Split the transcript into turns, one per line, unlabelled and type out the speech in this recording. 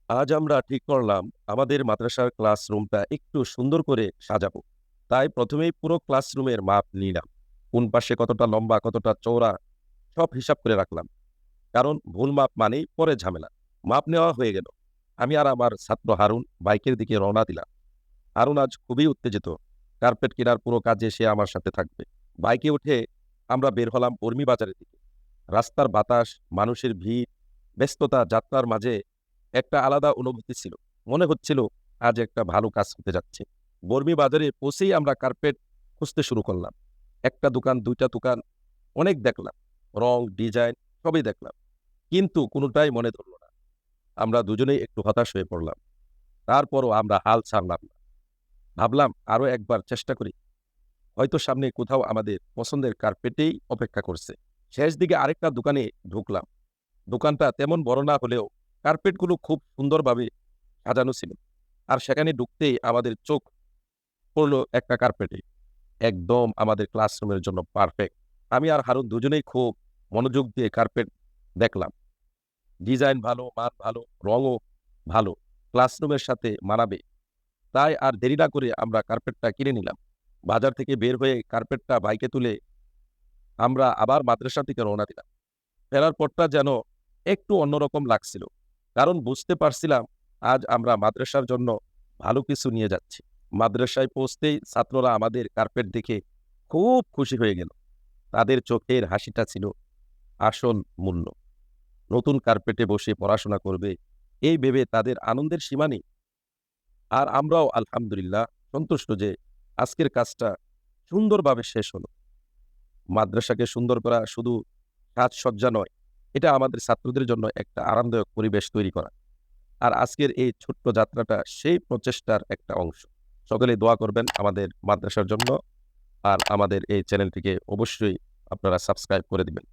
আজ আমরা ঠিক করলাম আমাদের মাদ্রাসার ক্লাসরুমটা একটু সুন্দর করে সাজাবো। তাই প্রথমেই পুরো ক্লাসরুমের মাপ নিলাম। কোন পাশে কতটা লম্বা, কতটা চওড়া সব হিসাব করে রাখলাম। কারণ ভুল মাপ মানেই পরে ঝামেলা। মাপ নেওয়া হয়ে গেল। আমি আর আমার ছাত্র হারুন বাইকের দিকে রওনা দিলাম। হারুন আজ খুবই উত্তেজিত। কার্পেট কেনার পুরো কাজে সে আমার সাথে থাকবে। বাইকে উঠে আমরা বের হলাম বর্মি বাজারের দিকে। রাস্তার বাতাস, মানুষের ভিড়, ব্যস্ততা যাত্রার মাঝে একটা আলাদা অনুভূতি ছিল। মনে হচ্ছিল আজ একটা ভালো কাজ হতে যাচ্ছে। বর্মি বাজারে পৌঁছেই আমরা কার্পেট খুঁজতে শুরু করলাম। একটা দোকান, ২ টা দোকান অনেক দেখলাম। রং, ডিজাইন সবই দেখলাম। কিন্তু কোনটাই মনে ধরল না। আমরা দুজনেই একটু হতাশ হয়ে পড়লাম। তারপরও আমরা হাল ছাড়লাম না। ভাবলাম আরো একবার চেষ্টা করি। হয়তো সামনে কোথাও আমাদের পছন্দের কার্পেটেই অপেক্ষা করছে। শেষ দিকে আরেকটা দোকানে ঢুকলাম। দোকানটা তেমন বড় না হলেও কার্পেটগুলো খুব সুন্দরভাবে সাজানো ছিল। আর সেখানে ঢুকতেই আমাদের চোখ পড়ল একটা কার্পেটে। একদম আমাদের ক্লাসরুমের জন্য পারফেক্ট। আমি আর হারুন দুজনেই খুব মনোযোগ দিয়ে কার্পেট দেখলাম। ডিজাইন ভালো, মান ভালো, রঙও ভালো। ক্লাসরুমের সাথে মানাবে। তাই আর দেরি না করে আমরা কার্পেটটা কিনে নিলাম। বাজার থেকে বের হয়ে কার্পেটটা বাইকে তুলে আমরা আবার মাদ্রাসার দিকে রওনা দিলাম। ফেরার পথটা যেন একটু অন্যরকম লাগছিল। কারণ বুঝতে পারছিলাম আজ আমরা মাদ্রাসার জন্য ভালো কিছু নিয়ে যাচ্ছি। মাদ্রাসায় পৌঁছতেই ছাত্ররা আমাদের কার্পেট দেখে খুব খুশি হয়ে গেল। তাদের চোখের হাসিটা ছিল আসল মূল্য। নতুন কার্পেটে বসে পড়াশোনা করবে এই ভেবে তাদের আনন্দের সীমা নেই। আর আমরাও আলহামদুলিল্লাহ সন্তুষ্ট যে আজকের কাজটা সুন্দরভাবে শেষ হলো। মাদ্রাসাকে সুন্দর করা শুধু সাজসজ্জা নয়, এটা আমাদের ছাত্রদের জন্য একটা আরামদায়ক পরিবেশ তৈরি করা। আর আজকের এই ছোট্ট যাত্রাটা সেই প্রচেষ্টার একটা অংশ। সকলে দোয়া করবেন আমাদের মাদ্রাসার জন্য। আর আমাদের এই চ্যানেলটিকে অবশ্যই আপনারা সাবস্ক্রাইব করে দিবেন।